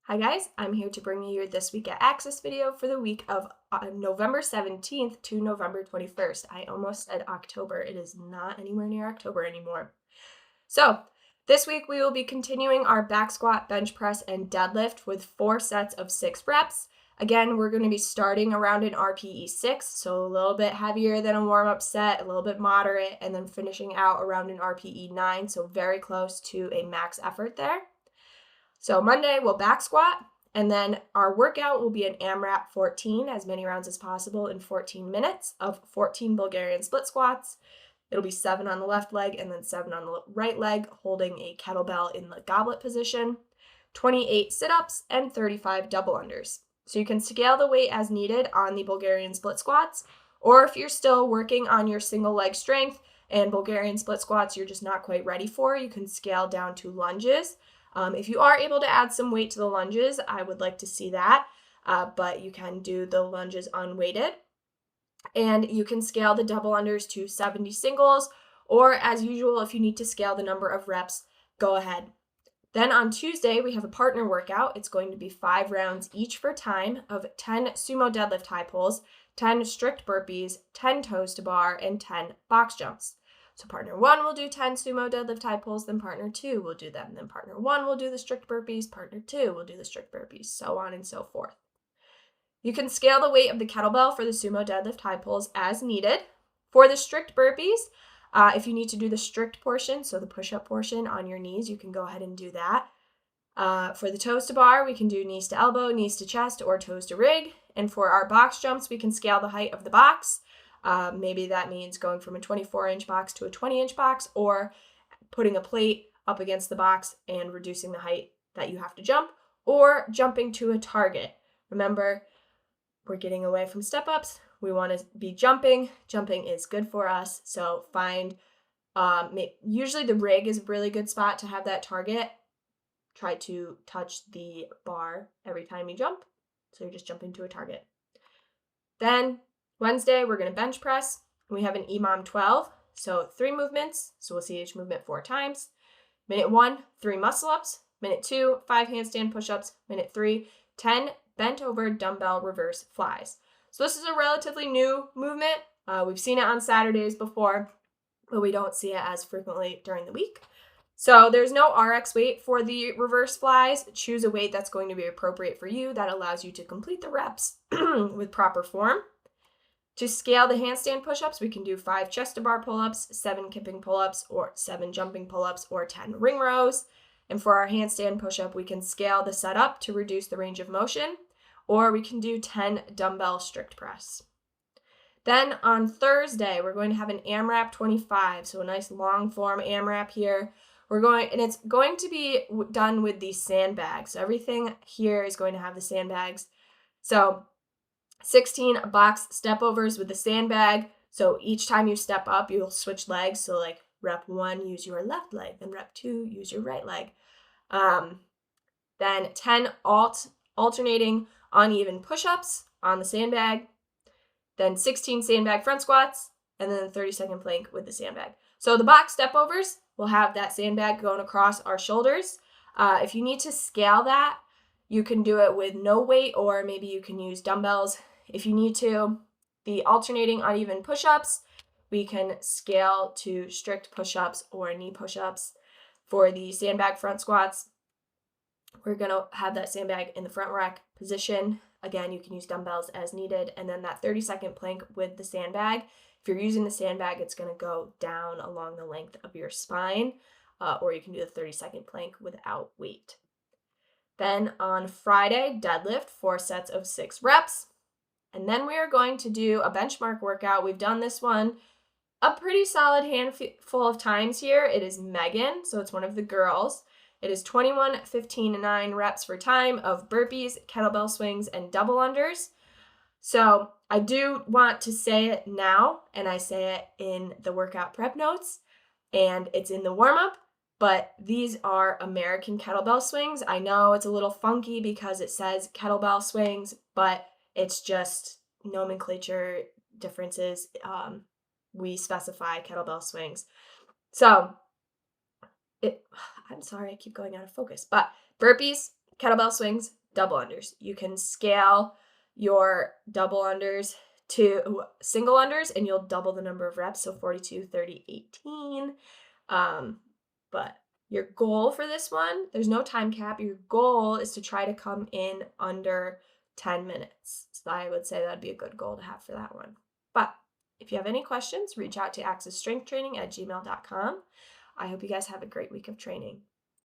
Hi guys, I'm here to bring you your This Week at Axis video for the week of November 17th to November 21st. I almost said October. It is not anywhere near October anymore. So this week we will be continuing our back squat, bench press, and deadlift with 4 sets of 6 reps. Again, we're going to be starting around an RPE 6, so a little bit heavier than a warm-up set, a little bit moderate, and then finishing out around an RPE 9, so very close to a max effort there. So Monday we'll back squat, and then our workout will be an AMRAP 14, as many rounds as possible in 14 minutes of 14 Bulgarian split squats. It'll be 7 on the left leg and then 7 on the right leg, holding a kettlebell in the goblet position, 28 sit-ups, and 35 double unders. So you can scale the weight as needed on the Bulgarian split squats, or if you're still working on your single leg strength and Bulgarian split squats you're just not quite ready for, you can scale down to lunges. If you are able to add some weight to the lunges, I would like to see that, but you can do the lunges unweighted. And you can scale the double unders to 70 singles, or as usual, if you need to scale the number of reps, go ahead. Then on Tuesday, we have a partner workout. It's going to be 5 rounds each for time of 10 sumo deadlift high pulls, 10 strict burpees, 10 toes to bar, and 10 box jumps. So partner 1 will do 10 sumo deadlift high pulls, then partner 2 will do them. Then partner 1 will do the strict burpees, partner 2 will do the strict burpees, so on and so forth. You can scale the weight of the kettlebell for the sumo deadlift high pulls as needed. For the strict burpees, if you need to do the strict portion, so the push-up portion on your knees, you can go ahead and do that. For the toes to bar, we can do knees to elbow, knees to chest, or toes to rig. And for our box jumps, we can scale the height of the box. Maybe that means going from a 24-inch box to a 20-inch box, or putting a plate up against the box and reducing the height that you have to jump, or jumping to a target. Remember, we're getting away from step-ups. We want to be jumping. Jumping is good for us, so find, usually the rig is a really good spot to have that target. Try to touch the bar every time you jump, so you're just jumping to a target. Then Wednesday, we're going to bench press. We have an EMOM 12, so 3 movements. So we'll see each movement 4 times. Minute 1, 3 muscle ups. Minute 2, 5 handstand push-ups. Minute 3, 10 bent over dumbbell reverse flies. So this is a relatively new movement. We've seen it on Saturdays before, but we don't see it as frequently during the week. So there's no RX weight for the reverse flies. Choose a weight that's going to be appropriate for you that allows you to complete the reps with proper form. To scale the handstand push-ups, we can do 5 chest to bar pull-ups, 7 kipping pull-ups, or 7 jumping pull-ups, or 10 ring rows. And for our handstand push-up, we can scale the setup to reduce the range of motion, or we can do 10 dumbbell strict press. Then on Thursday, we're going to have an AMRAP 25, so a nice long form AMRAP here. And it's going to be done with these sandbags. So everything here is going to have the sandbags. So 16 box step overs with the sandbag. So each time you step up, you'll switch legs. So like rep 1, use your left leg. Then rep 2, use your right leg. Then 10 alternating uneven push-ups on the sandbag. Then 16 sandbag front squats. And then the 30-second plank with the sandbag. So the box step overs will have that sandbag going across our shoulders. If you need to scale that, you can do it with no weight, or maybe you can use dumbbells if you need to. The alternating uneven push-ups, we can scale to strict push-ups or knee push-ups. For the sandbag front squats, we're going to have that sandbag in the front rack position. Again, you can use dumbbells as needed. And then that 30-second plank with the sandbag, if you're using the sandbag, it's going to go down along the length of your spine, or you can do the 30-second plank without weight. Then on Friday, deadlift, 4 sets of 6 reps. And then we are going to do a benchmark workout. We've done this one a pretty solid handful of times here. It is Megan, so it's one of the girls. It is 21, 15, and 9 reps for time of burpees, kettlebell swings, and double unders. So I do want to say it now, and I say it in the workout prep notes, and it's in the warm-up. But these are American kettlebell swings. I know it's a little funky because it says kettlebell swings, but it's just nomenclature differences. We specify kettlebell swings. So I'm sorry, I keep going out of focus. But burpees, kettlebell swings, double unders. You can scale your double unders to single unders and you'll double the number of reps. So 42, 30, 18. But your goal for this one, there's no time cap. Your goal is to try to come in under 10 minutes. So I would say that'd be a good goal to have for that one. But if you have any questions, reach out to accessstrengthtraining@gmail.com. I hope you guys have a great week of training.